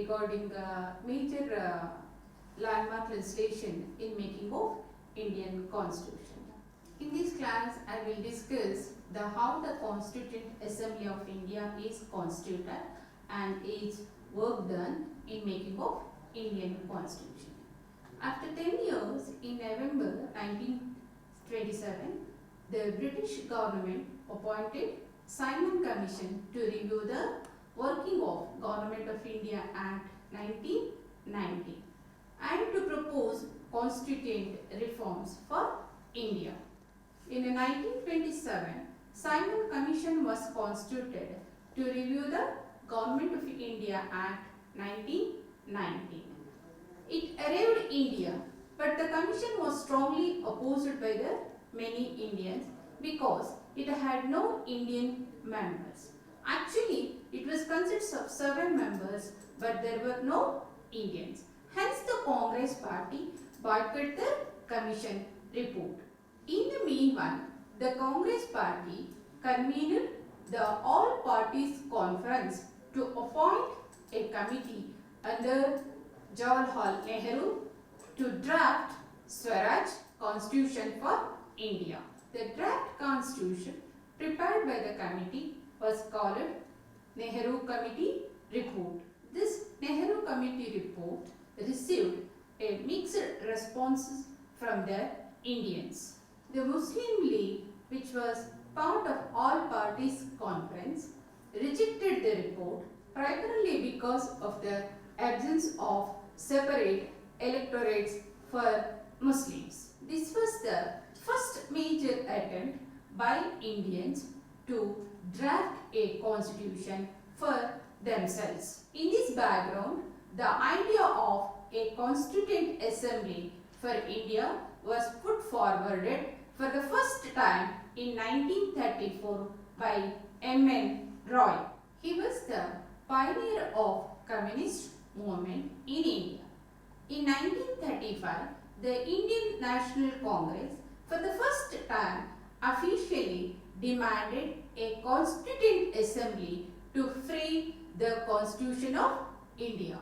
regarding major landmark legislation in making of Indian Constitution. In this class, I will discuss how the Constituent Assembly of India is constituted and its work done in making of Indian Constitution. After 10 years, in November 1927, the British government appointed Simon Commission to review the working of Government of India Act 1990 and to propose constituent reforms for India. In 1927, Simon Commission was constituted to review the Government of India Act 1990. It arrived in India, but the commission was strongly opposed by the many Indians because it had no Indian members. Actually, it was consisted of 7 members, but there were no Indians. Hence, the Congress party boycotted the commission report. In the meanwhile, the Congress party convened the all parties conference to appoint a committee under Jawaharlal Nehru to draft Swaraj Constitution for India. The draft constitution prepared by the committee was called Nehru Committee Report. This Nehru Committee report received a mixed responses from the Indians. The Muslim League, which was part of all parties conference, rejected the report primarily because of the absence of separate electorates for Muslims. This was the first major attempt by Indians to draft a constitution for themselves. In this background, the idea of a constituent assembly for India was put forwarded for the first time in 1934 by M.N. Roy. He was the pioneer of communist movement in India. In 1935, the Indian National Congress for the first time officially demanded a constituent assembly to frame the Constitution of India.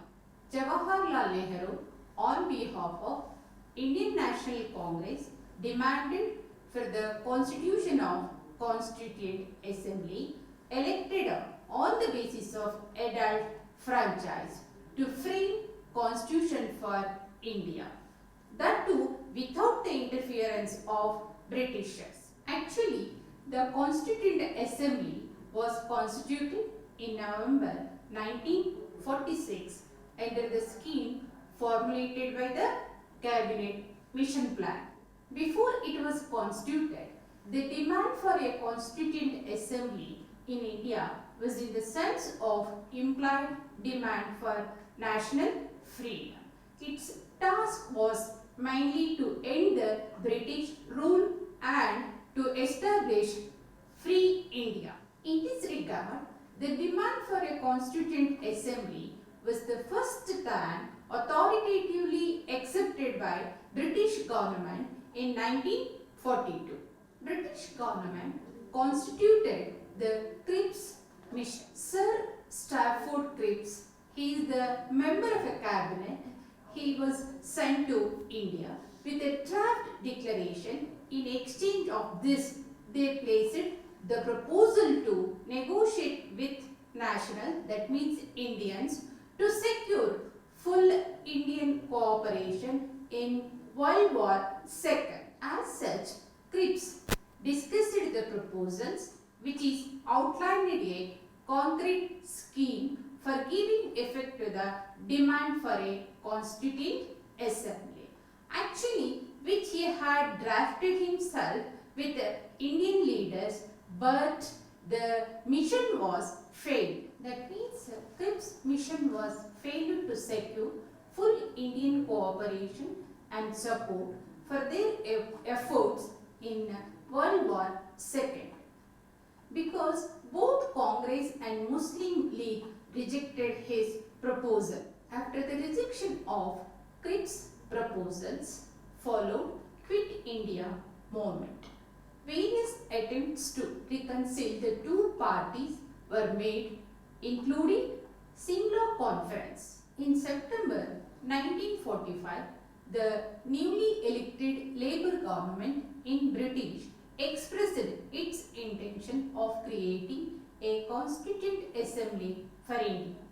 Jawaharlal Nehru, on behalf of Indian National Congress, demanded for the Constitution of Constituent Assembly elected on the basis of adult franchise to frame Constitution for India. That too without the interference of Britishers. Actually, the Constituent Assembly was constituted in November 1946 under the scheme formulated by the Cabinet Mission Plan. Before it was constituted, the demand for a Constituent Assembly in India was in the sense of implied demand for national freedom. Its task was mainly to end the British rule and to establish free India. In this regard, the demand for a Constituent Assembly was the first time authoritatively accepted by British government in 1942. British government constituted the Cripps Mission. Sir Stafford Cripps, he is the member of a cabinet. He was sent to India with a draft declaration. In exchange of this, they placed the proposal to negotiate with national, that means Indians, to secure full Indian cooperation in World War II. As such, Cripps discussed the proposals, which is outlined a concrete scheme for giving effect to the demand for a Constituent Assembly. Actually, which he had drafted himself with the Indian leaders, but the mission was failed. That means Cripps' mission was failed to secure full Indian cooperation and support for their efforts in World War II, because both Congress and Muslim League rejected his proposal. After the rejection of Cripps' proposals, followed Quit India movement. Various attempts to reconcile the two parties were made, including Simla Conference. In September 1945, the newly elected Labour government in British expressed its intention of creating a Constituent Assembly for India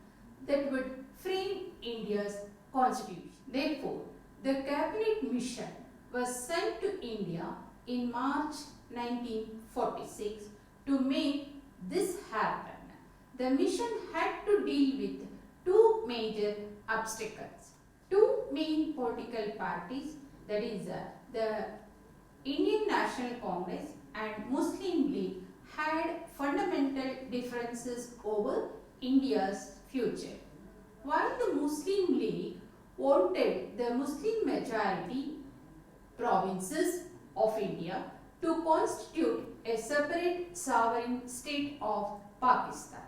that would frame India's constitution. Therefore, the cabinet mission was sent to India in March 1946 to make this happen. The mission had to deal with two major obstacles. Two main political parties, that is the Indian National Congress and Muslim League, had fundamental differences over India's future. While the Muslim League wanted the Muslim majority provinces of India to constitute a separate sovereign state of Pakistan,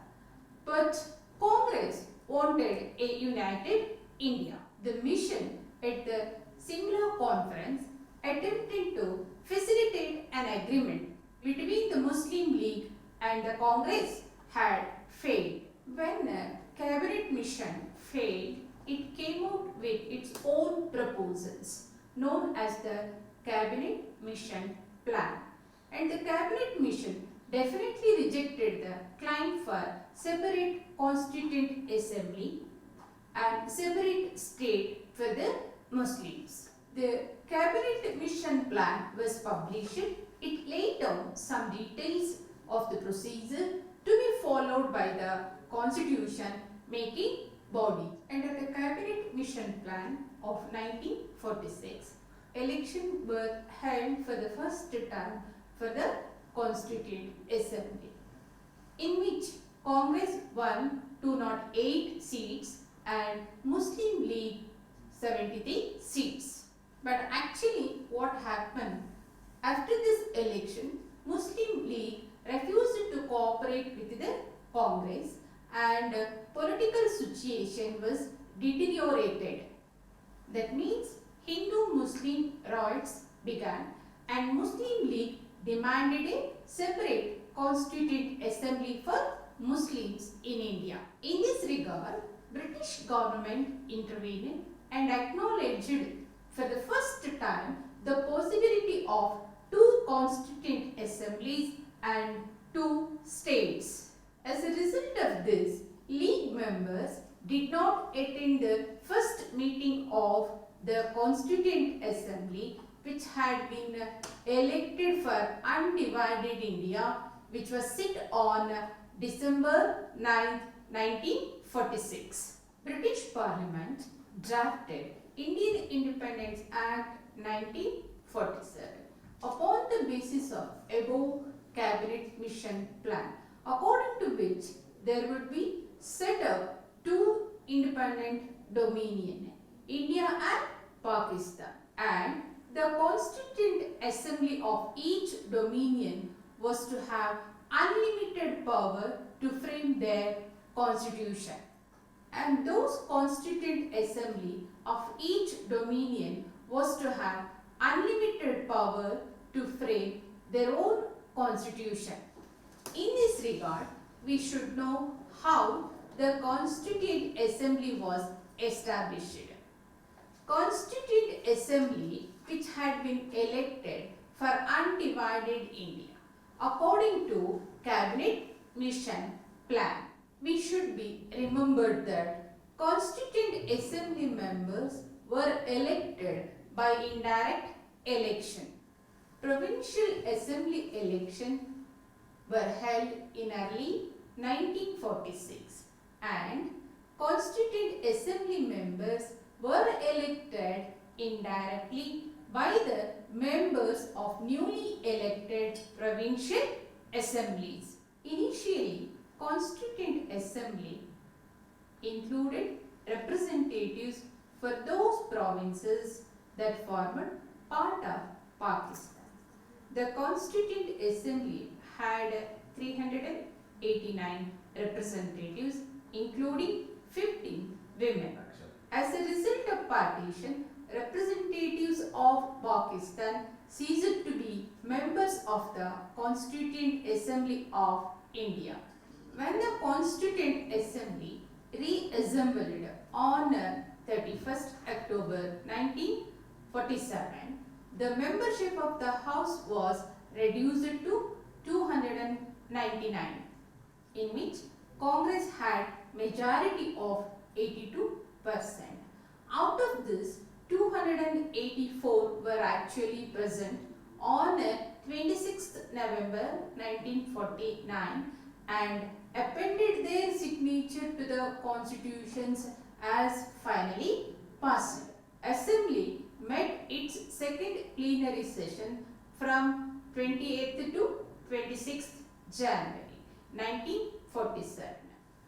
but Congress wanted a united India. The mission at the Simla conference attempted to facilitate an agreement between the Muslim League and the Congress had failed. When a cabinet mission failed, it came out with its own proposals known as the Cabinet Mission Plan. And the Cabinet Mission definitely rejected the claim for separate Constituent Assembly and separate state for the Muslims. The Cabinet Mission Plan was published. It laid down some details of the procedure to be followed by the Constitution making body. Under the Cabinet Mission Plan of 1946, elections were held for the first time for the Constituent Assembly, in which Congress won 208 seats and Muslim League 73 seats. But actually what happened after this election, Muslim League refused to cooperate with the Congress and political situation was deteriorated. That means Hindu-Muslim riots began and Muslim League demanded a separate Constituent Assembly for Muslims in India. In this regard, British government intervened and acknowledged for the first time the possibility of two Constituent Assemblies and two states. As a result of this, League members did not attend the first meeting of the Constituent Assembly, which had been elected for undivided India, which was set on December 9, 1946. British Parliament drafted Indian Independence Act 1947 upon the basis of above Cabinet Mission Plan, according to which there would be set up two independent dominions, India and Pakistan, and the Constituent Assembly of each dominion was to have unlimited power to frame their constitution. And those Constituent Assembly of each dominion was to have unlimited power to frame their own constitution. In this regard, we should know how the Constituent Assembly was established. Constituent Assembly, which had been elected for undivided India according to Cabinet Mission Plan. We should be remembered that Constituent Assembly members were elected by indirect election. Provincial Assembly elections were held in early 1946 and Constituent Assembly members were elected indirectly by the members of newly elected provincial assemblies. Initially, Constituent Assembly included representatives for those provinces that formed part of Pakistan. The Constituent Assembly had 389 representatives, including 15 women. As a result of partition, representatives of Pakistan ceased to be members of the Constituent Assembly of India. When the Constituent Assembly reassembled on 31st October 1947, the membership of the House was reduced to 299, in which Congress had majority of 82%. Out of this, 284 were actually present on 26th November 1949 and appended their signature to the constitutions as finally passed. Assembly met its second plenary session from 28th to 26th January 1947.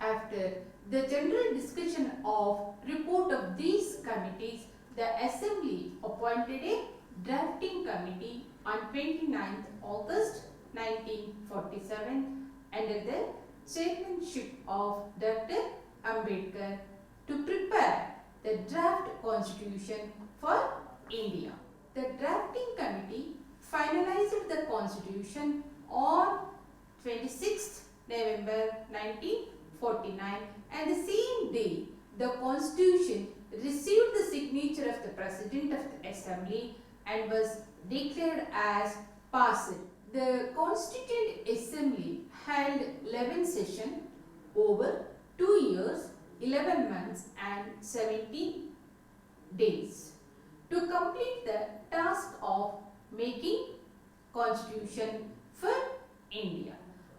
After the general discussion of report of these committees, the Assembly appointed a drafting committee on 29th August 1947 under the chairmanship of Dr. Ambedkar to prepare the draft constitution for India. The drafting committee finalized the constitution on 26th November 1949, and the same day the constitution received the signature of the President of the Assembly and was declared as passed. The Constituent Assembly held 11 sessions over 2 years, 11 months and 17 days to complete the task of making constitution for India,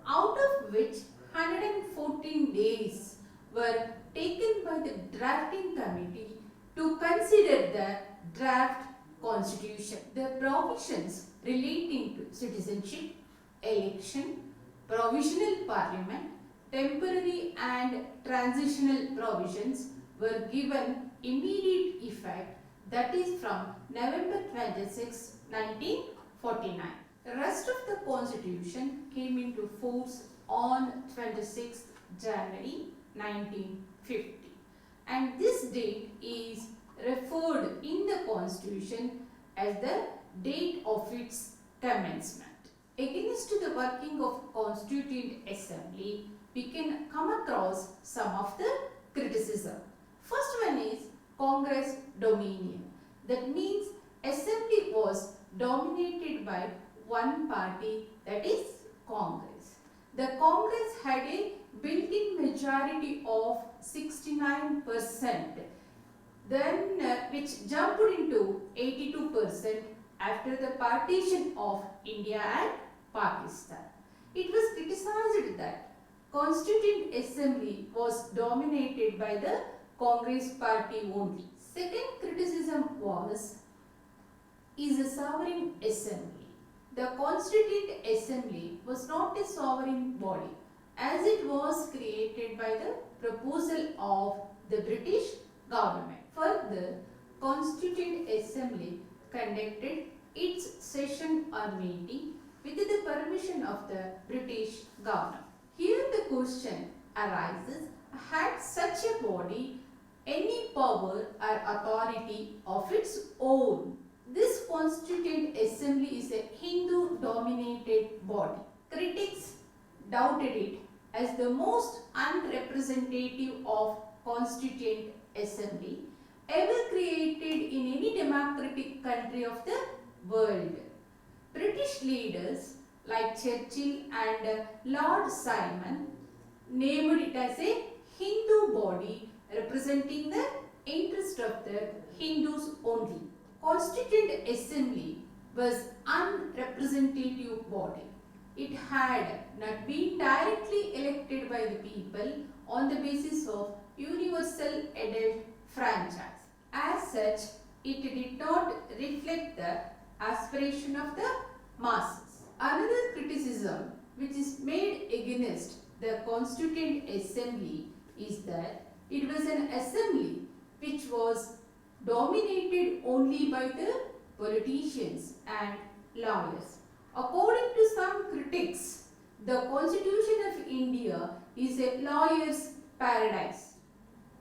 out of which 114 days were taken by the drafting committee to consider the draft constitution. The provisions relating to citizenship, election, provisional parliament, temporary and transitional provisions were given immediate effect, that is from November 26, 1949. The rest of the constitution came into force on 26th January 1950, and this date is referred in the constitution as the date of its commencement. Against the working of Constituent Assembly, we can come across some of the criticism. First one is Congress dominion. That means Assembly was dominated by one party, that is Congress. The Congress had a built-in majority of 69%, then which jumped into 82% after the partition of India and Pakistan. It was criticized that Constituent Assembly was dominated by the Congress party only. Second criticism is a sovereign assembly. The Constituent Assembly was not a sovereign body, as it was created by the proposal of the British government. Further, Constituent Assembly conducted its session or meeting with the permission of the British government. Here the question arises, had such a body any power or authority of its own? This Constituent Assembly is a Hindu dominated body. Critics doubted it as the most unrepresentative of Constituent Assembly ever created in any democratic country of the world. British leaders like Churchill and Lord Simon named it as a Hindu body representing the interest of the Hindus only. Constituent Assembly was unrepresentative body. It had not been directly elected by the people on the basis of universal adult franchise. As such, it did not reflect the aspiration of the masses. Another criticism which is made against the Constituent Assembly is that it was an assembly which was dominated only by the politicians and lawyers. According to some critics, the Constitution of India is a lawyer's paradise.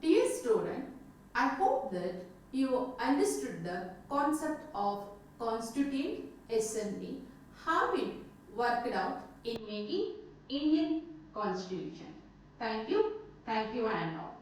Dear student, I hope that you understood the concept of Constituent Assembly, how it worked out in making Indian Constitution. Thank you and all.